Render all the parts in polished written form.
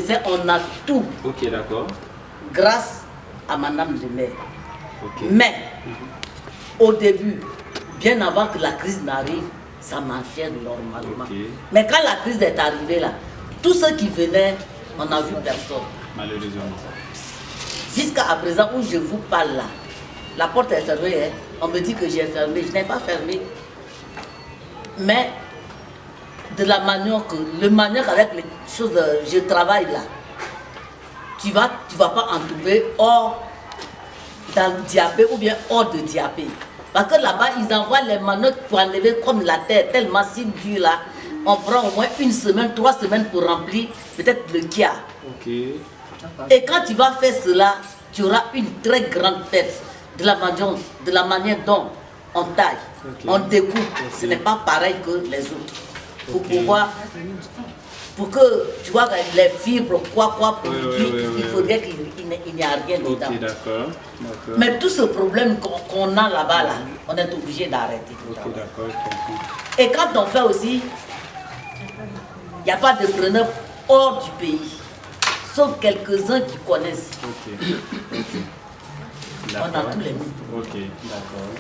sais, on a tout. Ok, d'accord. Grâce à madame le maire. Okay. Mais, au début, bien avant que la crise n'arrive, ça marchait normalement. Okay. Mais quand la crise est arrivée là, tous ceux qui venaient, on n'a vu personne. Malheureusement. Jusqu'à présent où je vous parle là, la porte est fermée, hein. On me dit que j'ai fermé, je n'ai pas fermé. Mais de la manière avec les choses, je travaille là, tu vas pas en trouver hors dans le Diapé ou bien hors de Diapé. Parce que là-bas, ils envoient les manœuvres pour enlever comme la terre, tellement si dur là. On prend au moins 1 semaine, 3 semaines pour remplir peut-être le kia. Okay. Et quand tu vas faire cela, tu auras une très grande perte de la manière dont on taille, on découpe. Ce n'est pas pareil que les autres. Pour pouvoir, pour que tu vois les fibres, pour il faudrait qu'il n'y a rien dedans. Ok, d'accord. Mais tout ce problème qu'on a là-bas, là, on est obligé d'arrêter. Ok, d'accord. Et quand on fait aussi, il n'y a pas de preneur hors du pays. Sauf quelques-uns qui connaissent. On a tous les mots. Ok, d'accord.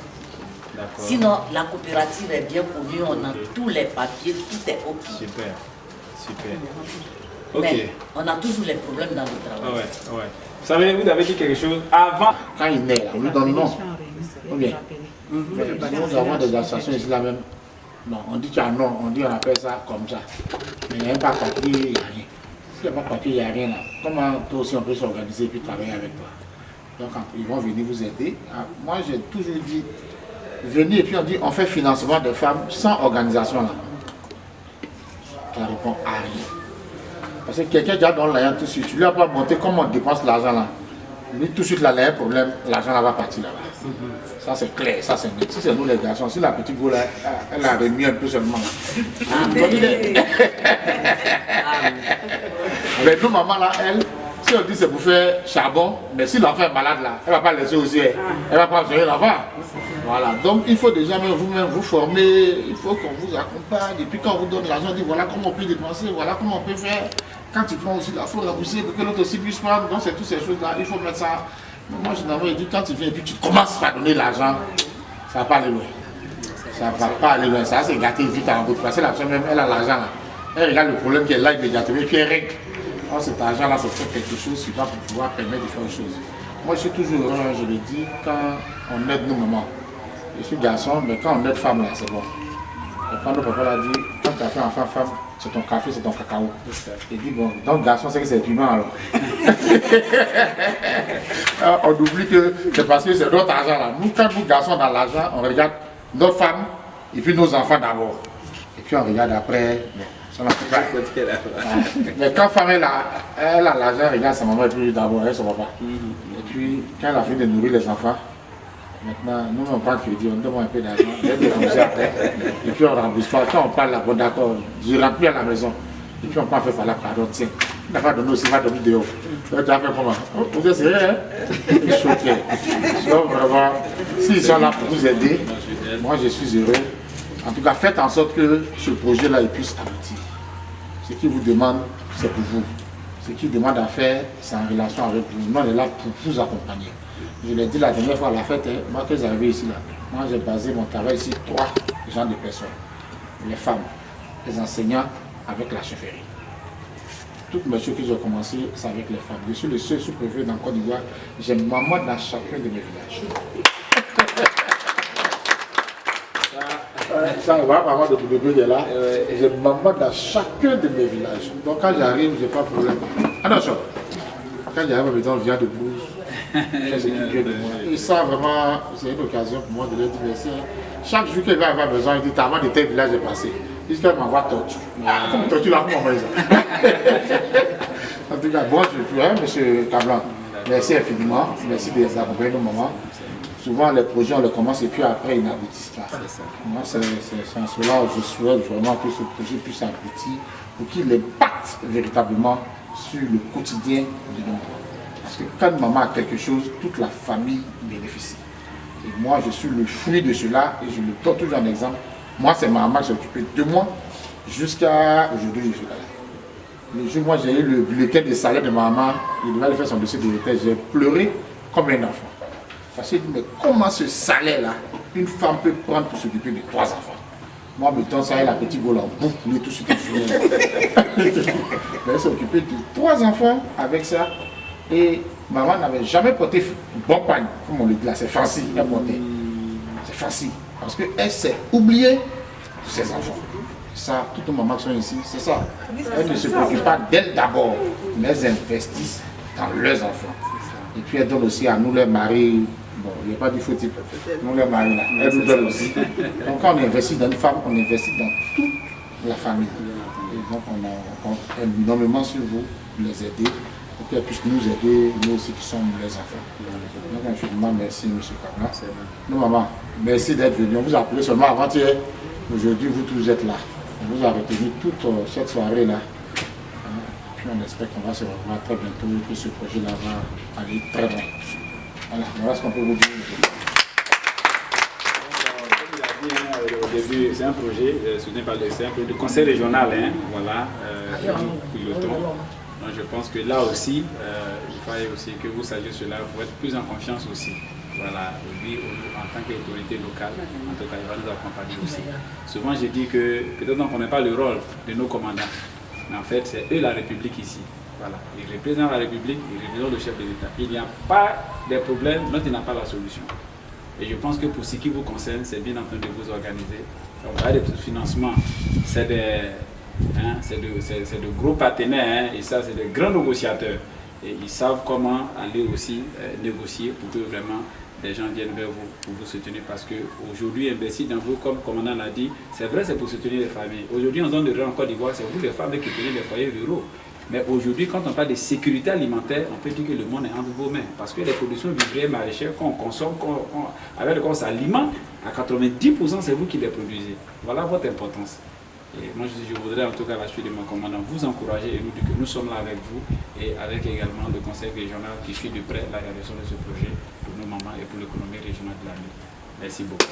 Sinon, la coopérative est bien connue, on a tous les papiers, tout est ok. Super. Mais on a toujours les problèmes dans le travail. Ouais. Vous savez, vous avez dit quelque chose avant. Quand il naît, là, on lui donne non. Ou bien. Nous avons des associations ici là même. Non, on dit qu'il y a non, on dit on appelle ça comme ça. Mais il n'y a pas de papier, il n'y a rien. S'il n'y a pas de papier, il n'y a rien là. Comment toi aussi on peut s'organiser et puis travailler avec toi? Donc ils vont venir vous aider. Moi j'ai toujours dit, venez et puis on dit on fait financement des femmes sans organisation là. Ça répond à rien. Parce que quelqu'un qui a dans l'argent tout de suite, tu lui as pas monté comment on dépense l'argent là. Lui tout de suite là, il y a un problème, l'argent là va partir là-bas. Ça c'est clair, ça c'est net. Si c'est nous les garçons, si la petite go là, elle a remis un peu seulement. Mais nous maman là, elle, si on dit c'est pour faire charbon, mais si l'enfant est malade là, elle ne va pas laisser aussi, elle va pas soigner l'enfant. Voilà, donc il faut déjà vous-même vous former, il faut qu'on vous accompagne, et puis quand on vous donne l'argent, on dit voilà comment on peut dépenser, voilà comment on peut faire. Quand tu prends aussi la faut rembourser pour que l'autre aussi puisse prendre, donc c'est toutes ces choses là, il faut mettre ça. Moi généralement je dis quand tu viens et puis tu commences par donner l'argent, ça va pas aller loin. Ça va pas aller loin, ça c'est gâté vite en route, parce que la personne même elle a l'argent là. Elle regarde le problème qu'elle a immédiatement et puis elle règle. Alors cet argent là c'est faire quelque chose qui va pouvoir permettre de faire une chose. Moi je suis toujours heureux, je le dis, quand on aide nos mamans. Je suis garçon, mais quand on aide femme là, c'est bon. Et quand le papa l'a dit, quand tu as fait enfant femme, c'est ton café, c'est ton cacao. Il dit bon, donc garçon c'est que c'est piment alors. Alors on oublie que c'est parce que c'est notre argent là. Nous quand nous garçons dans l'argent, on regarde notre femme et puis nos enfants d'abord. Et puis on regarde après. Mais quand femme elle a l'argent, elle regarde sa maman et puis d'abord elle son papa. Et puis quand elle a fini de nourrir les enfants, maintenant nous on prend crédit, on demande un peu d'argent, et puis on rembourse pas. Quand on parle là, bon d'accord, je rentre plus à la maison. Et puis on peut faire par là, pardon, tiens, il n'a pas donné aussi, il va donner dehors. Tu as fait comment? Vous êtes sérieux, hein? Je suis choqué. Donc vraiment, s'ils sont là pour vous aider, moi je suis heureux. En tout cas, faites en sorte que ce projet-là puisse aboutir. Ce qu'il vous demande, c'est pour vous. Ce qu'il demande à faire, c'est en relation avec vous. Nous, on est là pour vous accompagner. Je l'ai dit la dernière fois à la fête, moi que j'arrivais ici, là, moi j'ai basé mon travail ici, 3 genres de personnes. Les femmes, les enseignants, avec la chefferie. Toutes mes choses que j'ai commencé, c'est avec les femmes. Je suis le seul sous-préfet dans Côte d'Ivoire. J'ai maman dans chacun de mes villages. Ça va, maman de bébé est là. J'ai maman dans chacun de mes villages. Donc quand j'arrive, j'ai pas de problème. Attention, quand j'arrive à la maison, on vient de Bouze. Et ça vraiment, c'est une occasion pour moi de leur dire merci. Chaque jour qu'elle va avoir besoin, il dit ta maman de tel village est passé. Il dit qu'elle m'envoie tortue. Comme tortue là, comment on va ça. En tout cas, bon, je suis hein, monsieur Cablan. Merci infiniment. Merci de les accompagner nos mamans. Souvent les projets on les commence et puis après ils n'aboutissent pas. Moi c'est en cela que je souhaite vraiment que ce projet puisse aboutir pour qu'il impacte véritablement sur le quotidien de nos mamans. Parce que quand maman a quelque chose, toute la famille bénéficie. Et moi je suis le fruit de cela et je le donne toujours un exemple. Moi c'est ma maman qui s'est occupée de moi jusqu'à aujourd'hui je suis là. Le jour où moi j'ai eu le bulletin de salaire de ma maman, il devait aller faire son dossier de retraite, j'ai pleuré comme un enfant. Parce que mais comment ce salaire-là, une femme peut prendre pour s'occuper de 3 enfants? Moi, me temps ça, la petite go là, boum, lui tout de suite fini. Elle s'est occupée de 3 enfants avec ça. Et maman n'avait jamais porté bon pagne, comme on le dit là, c'est facile, elle portait. C'est facile. Parce qu'elle s'est oubliée de ses enfants. Ça, toutes les mamans qui sont ici, c'est ça. Elles ne se préoccupent pas d'elles d'abord, mais elles investissent dans leurs enfants. Et puis elles donnent aussi à nous, leurs maris. Bon, il n'y a pas du faux type. Nous, les maris, là, elles nous donnent aussi. Donc, quand on investit dans une femme, on investit dans toute la famille. Et donc, on compte énormément sur vous, les aider, pour qu'elles puissent nous aider, nous aussi qui sommes les enfants. Donc, infiniment merci, M. Kabla. Nous, maman, merci d'être venu. On vous a appelé seulement avant-hier. Aujourd'hui, vous tous êtes là. On vous a retenu toute cette soirée-là. Puis, on espère qu'on va se revoir très bientôt et que ce projet-là va aller très loin. Voilà ce qu'on peut vous dire. Comme il a dit au début, c'est un projet soutenu par le conseil régional, voilà, piloton. Donc je pense que là aussi, il fallait aussi que vous sachiez cela pour être plus en confiance aussi. Voilà, lui, en tant qu'autorité locale, en tout cas, il va nous accompagner aussi. Souvent, je dis que peut-être on ne connaît pas le rôle de nos commandants, mais en fait, c'est eux la République ici. Voilà. Ils représentent la République, ils représentent le chef de l'État. Il n'y a pas de problème dont il n'a pas la solution. Et je pense que pour ce qui vous concerne, c'est bien en train de vous organiser. Donc, des financements, c'est de gros partenaires, et ça, c'est de grands négociateurs. Et ils savent comment aller aussi négocier pour que vraiment les gens viennent vers vous pour vous soutenir. Parce qu'aujourd'hui, investir dans vous, comme le commandant l'a dit, c'est vrai, c'est pour soutenir les familles. Aujourd'hui, en zone de rurale en Côte d'Ivoire, c'est vous les femmes qui tenez les foyers ruraux. Mais aujourd'hui, quand on parle de sécurité alimentaire, on peut dire que le monde est entre vos mains. Parce que les productions vivrières maraîchères qu'on consomme, avec lesquelles on s'alimente, à 90%, c'est vous qui les produisez. Voilà votre importance. Et moi, je voudrais en tout cas, à la suite de mon commandant, vous encourager et nous dire que nous sommes là avec vous et avec également le conseil régional qui suit de près la réalisation de ce projet pour nos mamans et pour l'économie régionale de la ville. Merci beaucoup.